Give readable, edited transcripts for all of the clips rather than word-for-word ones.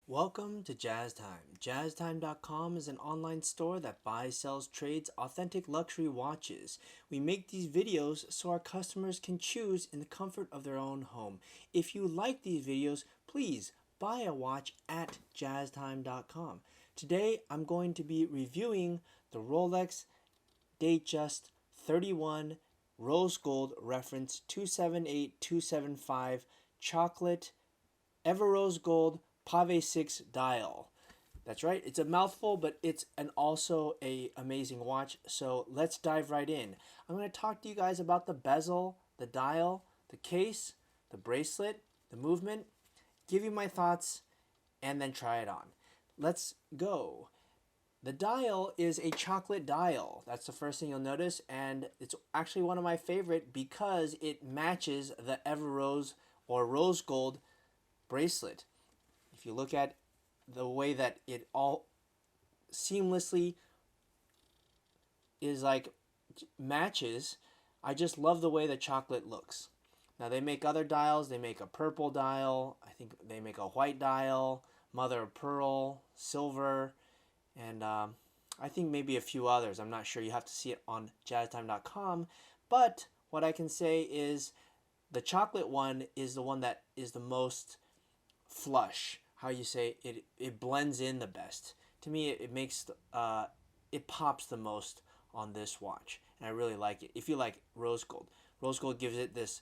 Welcome to Jazz Time. JazzTime.com is an online store that buys, sells, trades authentic luxury watches. We make these videos so our customers can choose in the comfort of their own home. If you like these videos, please buy a watch at JazzTime.com. Today I'm going to be reviewing the Rolex Datejust 31 Rose Gold Reference 278275 Chocolate Ever Rose Gold Pave 6 dial. That's right, it's a mouthful, but it's also a amazing watch. So let's dive right in. I'm going to talk to you guys about the bezel, the dial, the case, the bracelet, the movement, give you my thoughts, and then try it on. Let's go. The dial is a chocolate dial. That's the first thing you'll notice, and it's actually one of my favorite because it matches the Ever Rose or Rose Gold bracelet. If you look at the way that it all seamlessly is like matches, I just love the way the chocolate looks. Now they make other dials. They make a purple dial. I think they make a white dial, mother of pearl, silver, and I think maybe a few others. I'm not sure. You have to see it on jazztime.com. But what I can say is the chocolate one is the one that is the most flush. How you say it blends in the best. To me, it makes it pops the most on this watch, and I really like it. If you like rose gold gives it this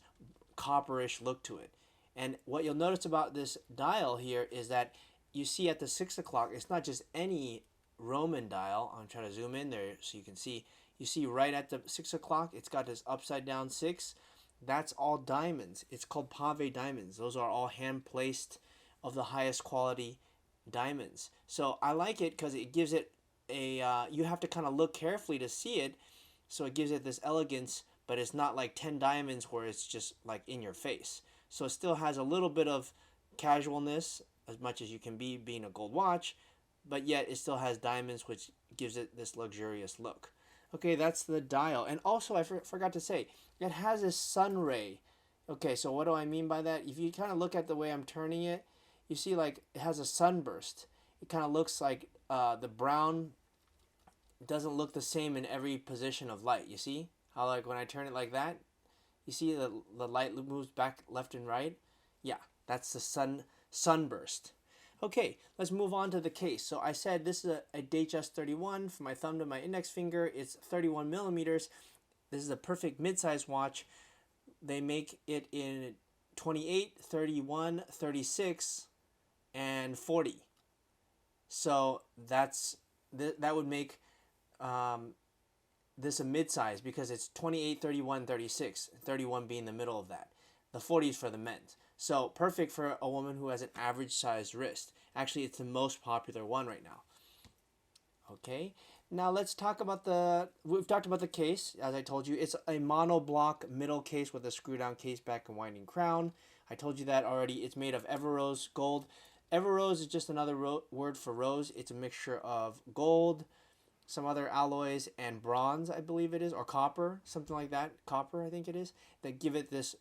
copperish look to it. And what you'll notice about this dial here is that you see at the 6 o'clock, it's not just any Roman dial. I'm trying to zoom in there so you can see. You see right at the 6 o'clock, it's got this upside down 6. That's all diamonds. It's called pave diamonds. Those are all hand placed of the highest quality diamonds. So I like it because it gives it a you have to kind of look carefully to see it, so it gives it this elegance, but it's not like 10 diamonds where it's just like in your face. So it still has a little bit of casualness, as much as you can be being a gold watch, but yet it still has diamonds, which gives it this luxurious look. Okay, that's the dial. And also I forgot to say, it has a sun ray. Okay, so what do I mean by that? If you kind of look at the way I'm turning it, you see like it has a sunburst. It kind of looks like the brown doesn't look the same in every position of light. You see how like when I turn it like that, you see the light moves back left and right? Yeah, that's the sunburst. Okay, let's move on to the case. So I said this is a Datejust 31. From my thumb to my index finger, it's 31 millimeters. This is a perfect mid-size watch. They make it in 28, 31, 36, and 40. So that would make this a mid-size because it's 28, 31, 36, 31 being the middle of that. The 40 is for the men's. So perfect for a woman who has an average sized wrist. Actually, it's the most popular one right now. Okay, now let's talk about we've talked about the case. As I told you, it's a monoblock middle case with a screw down case back and winding crown. I told you that already. It's made of Ever Rose gold. Ever Rose is just another word for rose. It's a mixture of gold, some other alloys, and bronze, I believe it is, or copper, something like that. Copper, I think it is, that give it this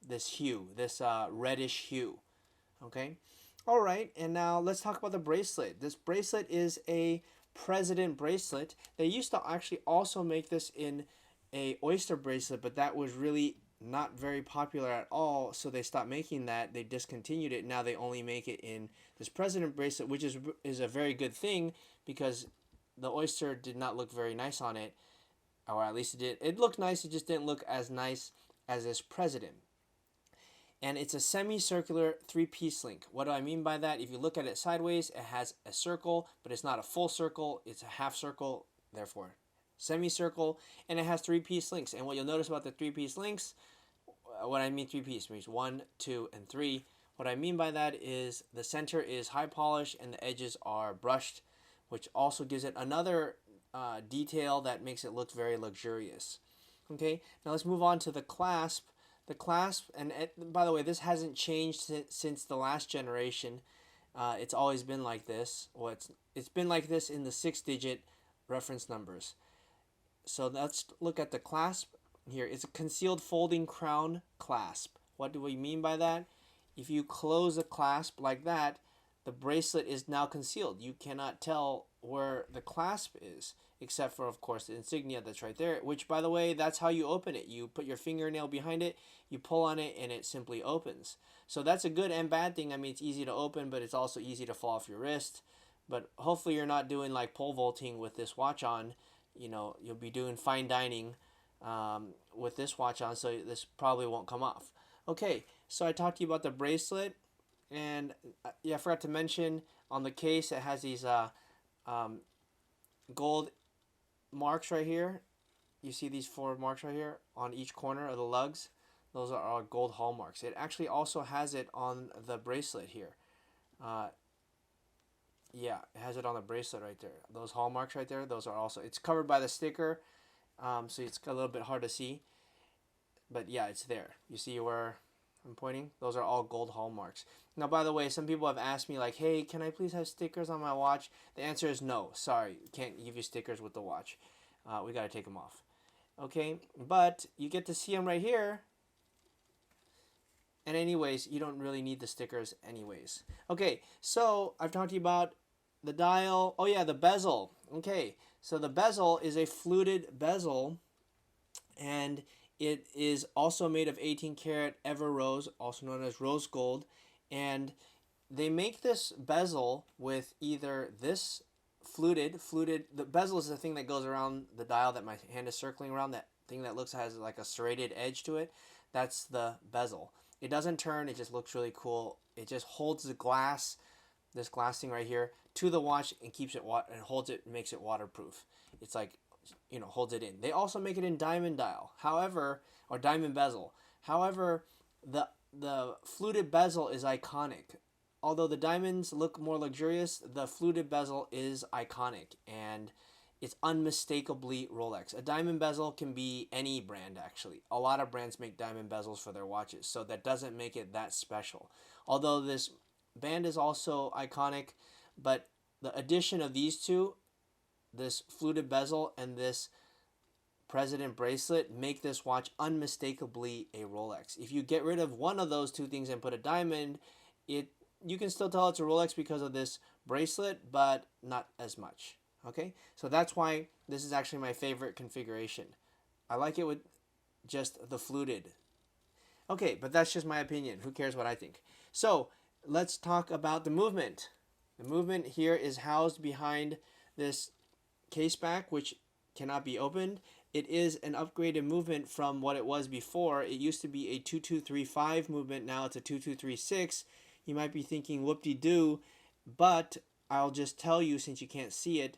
this hue, this reddish hue. Okay. All right, and now let's talk about the bracelet. This bracelet is a president bracelet. They used to actually also make this in a oyster bracelet, but that was really not very popular at all, so they stopped making that. They discontinued it. Now they only make it in this president bracelet, which is a very good thing because the oyster did not look very nice on it, or at least it did. It looked nice, it just didn't look as nice as this president. And it's a semicircular three-piece link. What do I mean by that? If you look at it sideways, it has a circle, but it's not a full circle. It's a half circle, therefore semicircle, and it has three-piece links. And what you'll notice about the three-piece links, what I mean three-piece means 1, 2, and 3. What I mean by that is the center is high polish and the edges are brushed, which also gives it another detail that makes it look very luxurious. Okay, now let's move on to the clasp. The clasp, and by the way, this hasn't changed since the last generation. It's always been like this. Well, it's been like this in the 6-digit reference numbers. So let's look at the clasp here. It's a concealed folding crown clasp. What do we mean by that? If you close a clasp like that, the bracelet is now concealed. You cannot tell where the clasp is, except for, of course, the insignia that's right there, which, by the way, that's how you open it. You put your fingernail behind it, you pull on it, and it simply opens. So that's a good and bad thing. I mean, it's easy to open, but it's also easy to fall off your wrist. But hopefully you're not doing like pole vaulting with this watch on. You know, you'll be doing fine dining with this watch on, so this probably won't come off. Okay, so I talked to you about the bracelet, and yeah, I forgot to mention on the case it has these gold marks right here. You see these 4 marks right here on each corner of the lugs. Those are our gold hallmarks. It actually also has it on the bracelet here. Yeah, it has it on the bracelet right there. Those hallmarks right there, those are also, it's covered by the sticker, so it's a little bit hard to see. But yeah, it's there. You see where I'm pointing? Those are all gold hallmarks. Now, by the way, some people have asked me like, hey, can I please have stickers on my watch? The answer is no. Sorry, can't give you stickers with the watch. We got to take them off. Okay, but you get to see them right here. And anyways, you don't really need the stickers anyways. Okay, so I've talked to you about the dial. Oh yeah, the bezel. Okay, so the bezel is a fluted bezel, and it is also made of 18 karat ever rose, also known as rose gold. And they make this bezel with either this fluted, the bezel is the thing that goes around the dial that my hand is circling around, that thing that looks has like a serrated edge to it. That's the bezel. It doesn't turn, it just looks really cool. It just holds the glass, this glass thing right here, to the watch and keeps it and holds it and makes it waterproof. It's like, you know, holds it in. They also make it in diamond dial, however, or diamond bezel. However, the fluted bezel is iconic. Although the diamonds look more luxurious, the fluted bezel is iconic, and it's unmistakably Rolex. A diamond bezel can be any brand, actually. A lot of brands make diamond bezels for their watches, so that doesn't make it that special. Although this band is also iconic, but the addition of these two, this fluted bezel and this President bracelet, make this watch unmistakably a Rolex. If you get rid of one of those two things and put a diamond, you can still tell it's a Rolex because of this bracelet, but not as much. Okay, so that's why this is actually my favorite configuration. I like it with just the fluted. Okay, but that's just my opinion. Who cares what I think? So let's talk about the movement. The movement here is housed behind this case back, which cannot be opened. It is an upgraded movement from what it was before. It used to be a 2235 movement. Now it's a 2236. You might be thinking, whoop-de-doo, but I'll just tell you, since you can't see it,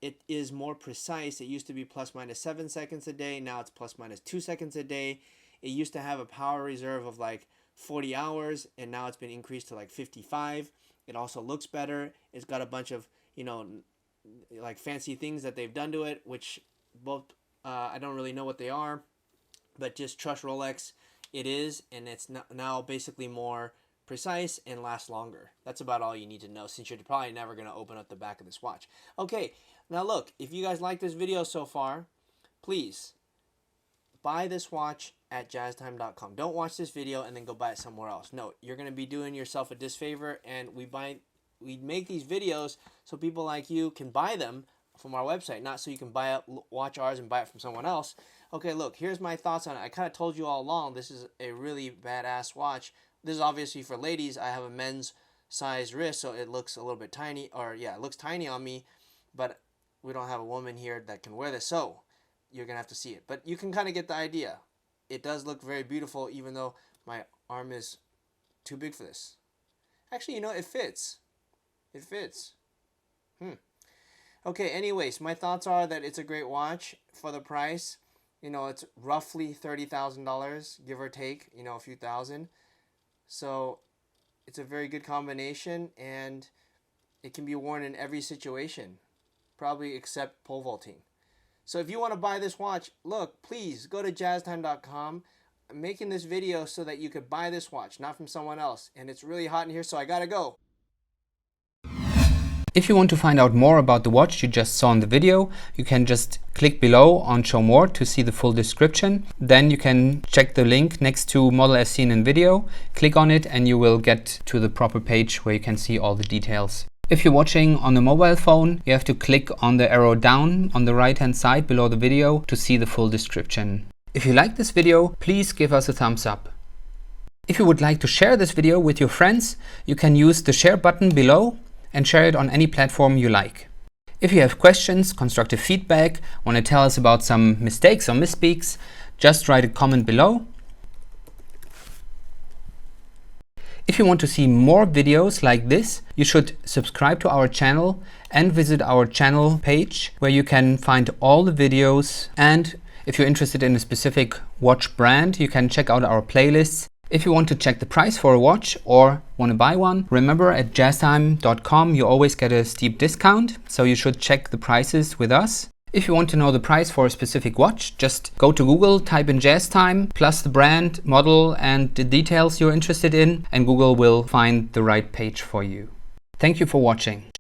it is more precise. It used to be plus minus 7 seconds a day. Now it's plus minus 2 seconds a day. It used to have a power reserve of like 40 hours, and now it's been increased to like 55. It also looks better. It's got a bunch of, you know, like fancy things that they've done to it, which both I don't really know what they are, but just trust Rolex. It is, and it's now basically more precise and lasts longer. That's about all you need to know, since you're probably never going to open up the back of this watch. Okay, now look, if you guys like this video so far, please buy this watch at jazztime.com. Don't watch this video and then go buy it somewhere else. No, you're going to be doing yourself a disfavor, and we make these videos so people like you can buy them from our website, not so you can watch ours and buy it from someone else. Okay, look, here's my thoughts on it. I kind of told you all along, this is a really badass watch. This is obviously for ladies. I have a men's size wrist, so it looks a little bit tiny, or yeah, it looks tiny on me, but we don't have a woman here that can wear this, so you're going to have to see it. But you can kind of get the idea. It does look very beautiful, even though my arm is too big for this. Actually, you know, it fits. It fits. Okay, anyways, my thoughts are that it's a great watch for the price. You know, it's roughly $30,000, give or take, you know, a few thousand. So it's a very good combination, and it can be worn in every situation, probably except pole vaulting. So if you want to buy this watch, look, please go to jazztime.com. I'm making this video so that you could buy this watch, not from someone else. And it's really hot in here, so I gotta go. If you want to find out more about the watch you just saw in the video, you can just click below on Show More to see the full description. Then you can check the link next to model as seen in video, click on it and you will get to the proper page where you can see all the details. If you're watching on a mobile phone, you have to click on the arrow down on the right hand side below the video to see the full description. If you like this video, please give us a thumbs up. If you would like to share this video with your friends, you can use the share button below and share it on any platform you like. If you have questions, constructive feedback, want to tell us about some mistakes or misspeaks, just write a comment below. If you want to see more videos like this, you should subscribe to our channel and visit our channel page where you can find all the videos. And if you're interested in a specific watch brand, you can check out our playlists. If you want to check the price for a watch or want to buy one, remember at jazztime.com you always get a steep discount, so you should check the prices with us. If you want to know the price for a specific watch, just go to Google, type in JazzTime, plus the brand, model and the details you're interested in, and Google will find the right page for you. Thank you for watching.